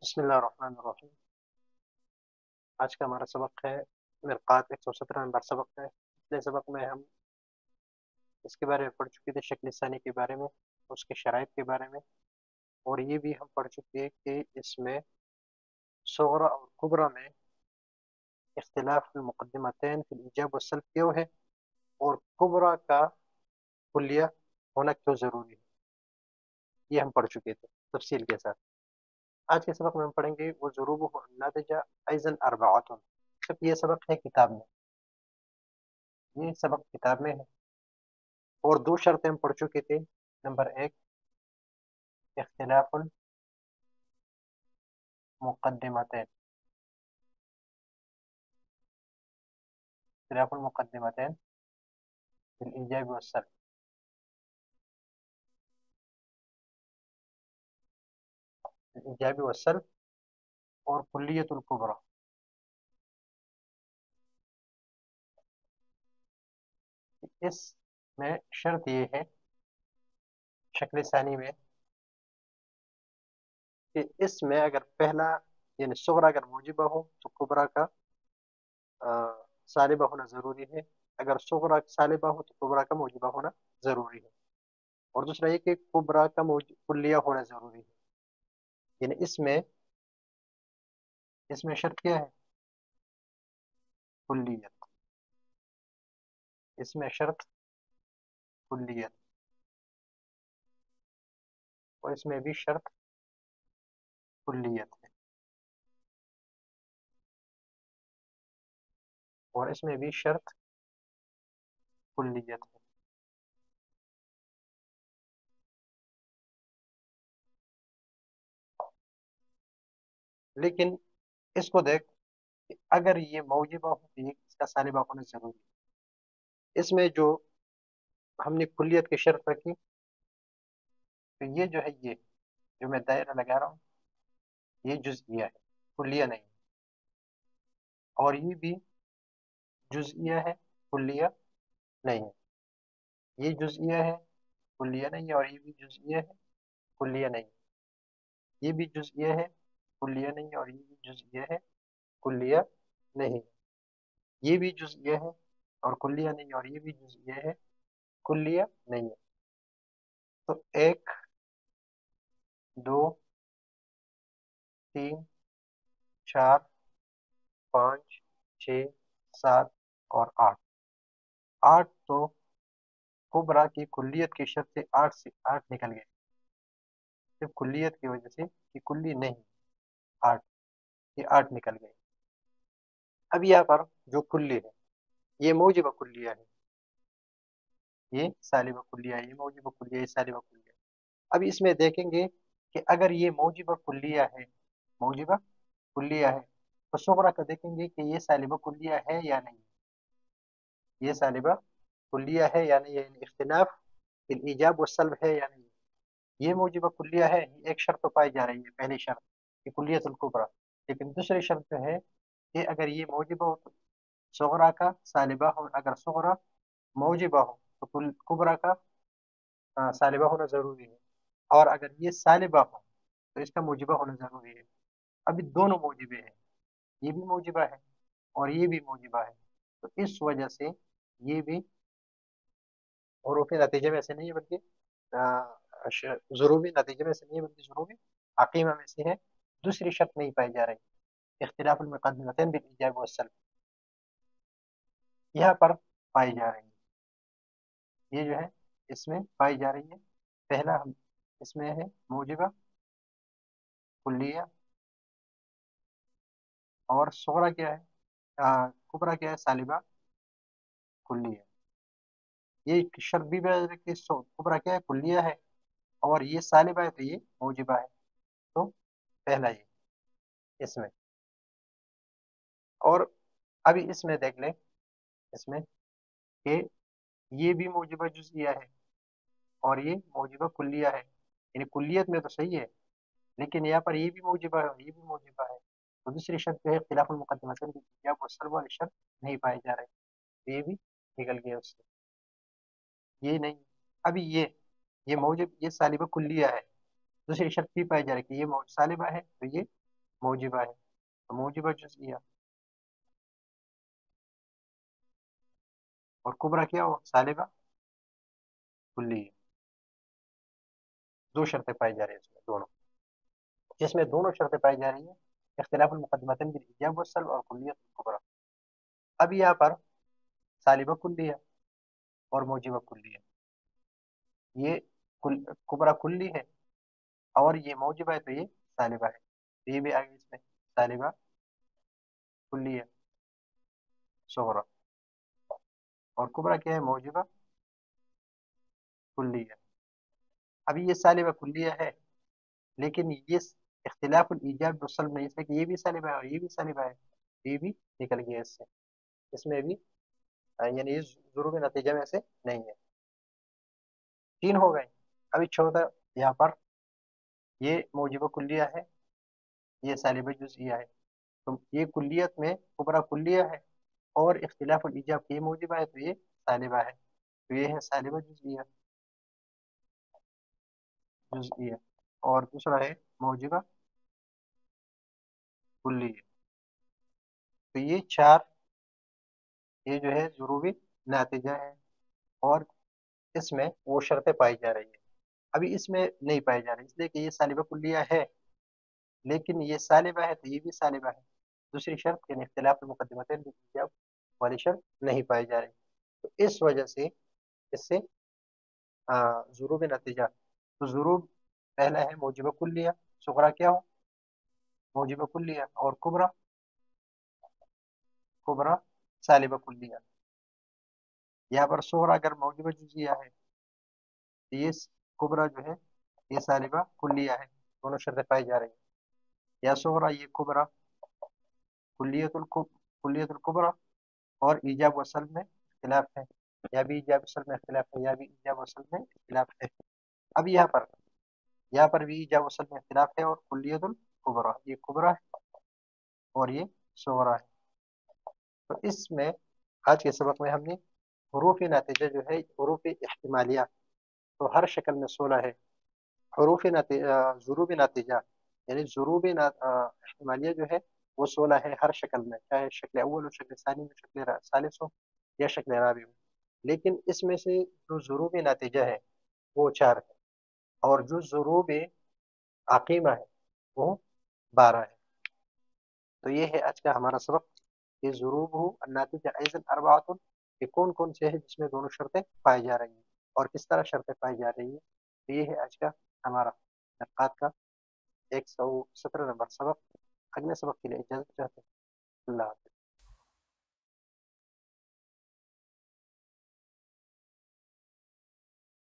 بسم اللہ الرحمن الرحیم۔ آج کا ہمارا سبق ہے مرقات 117 نمبر سبق ہے۔ پچھلے سبق میں ہم اس کے بارے میں پڑھ چکے تھے، شکل ثانی کے بارے میں، اس کے شرائط کے بارے میں، اور یہ بھی ہم پڑھ چکے کہ اس میں صغرا اور کبرا میں اختلاف المقدمتین فی الایجاب والسلب کیوں ہے، اور کبرا کا کلیہ ہونا کیوں ضروری ہے، یہ ہم پڑھ چکے تھے تفصیل کے ساتھ۔ آج کے سبق میں ہم پڑھیں گے وہ ضروب الناتجہ ایزن اربعۃ۔ سب یہ سبق ہے کتاب میں، یہ سبق کتاب میں ہے، اور دو شرطیں ہم پڑھ چکے تھے۔ نمبر ایک، اختلاف المقدمتین، اختلاف المقدمتین فی الایجاب والسلب، الایجاب والسلب اور کلیت الکبریٰ۔ اس میں شرط یہ ہے شکل ثانی میں کہ اس میں اگر پہلا یعنی صغرا اگر موجبہ ہو تو کبرا کا سالبہ ہونا ضروری ہے، اگر صغرا سالبہ ہو تو کبرا کا موجبہ ہونا ضروری ہے، اور دوسرا یہ کہ کبرا کا کلیہ ہونا ضروری ہے۔ یعنی اس میں شرط کیا ہے؟ کلیت، اس میں شرط کلیت، اور اس میں بھی شرط کلیت ہے، اور اس میں بھی شرط کلیت ہے۔ لیکن اس کو دیکھ کہ اگر یہ موجبہ ہو تو یہ اس کا سالبہ ہونا ضروری ہے۔ اس میں جو ہم نے کلیت کی شرط رکھی تو یہ جو ہے، یہ جو میں دائرہ لگا رہا ہوں یہ جزئیہ ہے، کلیہ نہیں، اور یہ بھی جزئیہ ہے، کلیہ نہیں ہے، یہ جزئیہ ہے کلیہ نہیں ہے، اور یہ بھی جزئیہ ہے کلیہ نہیں ہے، یہ بھی جزئیہ ہے کلیہ نہیں ہے، اور یہ بھی جزئیہ ہے کلیہ نہیں ہے، یہ بھی جزئیہ ہے اور کلیہ نہیں ہے، اور یہ بھی جزئیہ ہے کلیہ نہیں ہے۔ تو ایک، دو، تین، چار، پانچ، چھ، سات اور آٹھ، آٹھ تو کبرا کی کلیت کی شرط سے آٹھ نکل گئے، صرف کلیت کی وجہ سے کہ کلی نہیں، آٹھ، یہ آٹھ نکل گئے۔ اب یہاں پر جو کلی ہے یہ موجبہ کلیہ ہے، یہ سالبہ کلیہ ہے، یہ موجبہ کلیہ ہے، یہ سالبہ کلیہ ہے۔ اب اس میں دیکھیں گے کہ اگر یہ موجبہ کلیہ ہے، موجبہ کلیہ ہے، تو صغرا کا دیکھیں گے کہ یہ سالبہ کلیہ ہے یا نہیں، یہ سالبہ کلیہ ہے یا نہیں، یعنی اختلاف فی الایجاب والسلب ہے یا نہیں۔ یہ موجبہ کلیہ ہے، یہ ایک شرط تو پائی جا رہی ہے، پہلی شرط کہ کلیت الکبریٰ، لیکن دوسری شرط جو ہے کہ اگر یہ موجبہ ہو تو صغرا کا سالبہ ہو، اگر صغرا موجبہ ہو تو کبرا کا سالبہ ہونا ضروری ہے، اور اگر یہ سالبہ ہو تو اس کا موجبہ ہونا ضروری ہے۔ ابھی دونوں موجبے ہیں، یہ بھی موجبہ ہے اور یہ بھی موجبہ ہے، تو اس وجہ سے یہ بھی حروف نتیجے میں سے نہیں ہے، بلکہ ضروری نتیجے میں سے نہیں ہے، بلکہ ضروری عقیمہ میں سے ہے۔ دوسری شرط نہیں پائی جا رہی، اختلاف المقدمتین بالایجاب والسلب، یہاں پر پائی جا رہی ہے، یہ جو ہے اس میں پائی جا رہی ہے۔ پہلا ہم اس میں ہے موجبہ کلیہ، اور صغرا کیا ہے، کبرا کیا ہے، سالبہ کلیہ۔ یہ شرط بھی بیان ہے کہ کبرا کیا ہے، کلیہ ہے، اور یہ سالبہ ہے تو یہ موجبہ ہے، تو پہلا یہ اس میں۔ اور ابھی اس میں دیکھ لیں، اس میں کہ یہ بھی موجبہ جزئیہ ہے اور یہ موجبہ کلیہ ہے، یعنی کلیت میں تو صحیح ہے، لیکن یہاں پر یہ بھی موجبہ ہے اور یہ بھی موجبہ ہے، تو دوسری شرط جو ہے اختلاف المقدمتین کی ایجاب والسلب والی شرط نہیں پائی جا رہی، تو یہ بھی نکل گیا اس سے، یہ نہیں۔ ابھی یہ موجب، یہ سالبہ کلیہ ہے، دوسری شرط بھی پائی جا رہی ہے کہ یہ سالبہ ہے تو یہ موجبہ ہے تو موجبہ جزئیہ، اور کبرا کیا ہو سالبہ کلیہ. دو شرطیں پائی جا رہی ہیں اس میں دونوں، جس میں دونوں شرطیں پائی جا رہی ہیں اختلاف المقدمتین بالایجاب والسلب اور کلیت الکبرى. اب یہاں پر سالبہ کلیہ اور موجبہ کلیہ، یہ کبرا کلی ہے اور یہ موجبہ ہے تو یہ سالبہ ہے، تو یہ بھی آگے اس میں سالبہ کلیہ صغرا، اور کبرا کیا ہے موجبہ کلیہ. ابھی یہ سالبہ کلیہ ہے لیکن یہ اختلاف الایجاب والسلب نہیں، اس میں کہ یہ بھی سالبہ ہے اور یہ بھی سالبہ ہے، یہ بھی نکل گیا اس سے، اس میں بھی یعنی یہ ضروری نتیجہ میں سے نہیں ہے. تین ہو گئے. ابھی چوتھا یہاں پر یہ موجبہ کلیہ ہے، یہ سالبہ جزئیہ ہے، تو یہ کلیت میں کبرا کلیہ ہے اور اختلاف الایجاب کی یہ موجبہ ہے تو یہ سالبہ ہے، تو یہ ہے سالبہ جزئیہ. جزئیہ اور دوسرا ہے موجبہ کلیہ. تو یہ چار یہ جو ہے ضروری نتیجہ ہے، اور اس میں وہ شرطیں پائی جا رہی ہیں. ابھی اس میں نہیں پائی جا رہی اس لیے کہ یہ سالبہ کلیہ ہے لیکن یہ سالبہ ہے تو یہ بھی سالبہ ہے. دوسری شرط یعنی اختلاف المقدمتین بالایجاب والی شرط نہیں پائی جا رہی، تو اس وجہ سے اس سے ضروب نتیجہ، تو ضروب پہلا ہے موجبہ کلیہ، صغرا کیا ہو موجبہ کلیہ، اور کبرا کبرا سالبہ کلیہ. یہاں پر صغرا اگر موجبہ جزئیہ ہے تو یہ کبرا جو ہے یہ سالبہ کلیہ ہے، دونوں شرطیں پائی جا رہی ہیں. یا صغرا یہ کبرا کلیت الکبرى اور ایجاب و سلب میں اختلاف ہے، یا بھی ایجاب و سلب میں اختلاف ہے یا بھی ایجاب و سلب میں اختلاف ہے. اب یہاں پر بھی ایجاب و سلب میں اختلاف ہے، اور کلیت الکبرى یہ کبرا ہے اور یہ صغرا ہے. تو اس میں آج کے سبق میں ہم نے حروف ناتجہ جو ہے حروف احتمالیہ تو ہر شکل میں 16 ہے. حروف ضروب ناتجہ یعنی ضروب احتمالیہ جو ہے وہ 16 ہے ہر شکل میں، چاہے شکل اول ہو، شکل ثانی ہو، شکل ثالث ہو یا شکل رابع ہو. لیکن اس میں سے جو ضروب ناتجہ ہے وہ 4 ہے، اور جو ضروب عقیمہ ہے وہ 12 ہے. تو یہ ہے آج کا ہمارا سبق کہ ضروب ہو الناتجہ ایضا اربعۃ، کہ کون کون سے ہیں جس میں دونوں شرطیں پائی جا رہی ہیں اور کس طرح شرطیں پائی جا رہی ہیں. تو یہ ہے آج کا ہمارا نقاط کا 117 نمبر سبق. اگلے سبق کے لیے اجازت چاہتے ہیں. اللہ حافظ.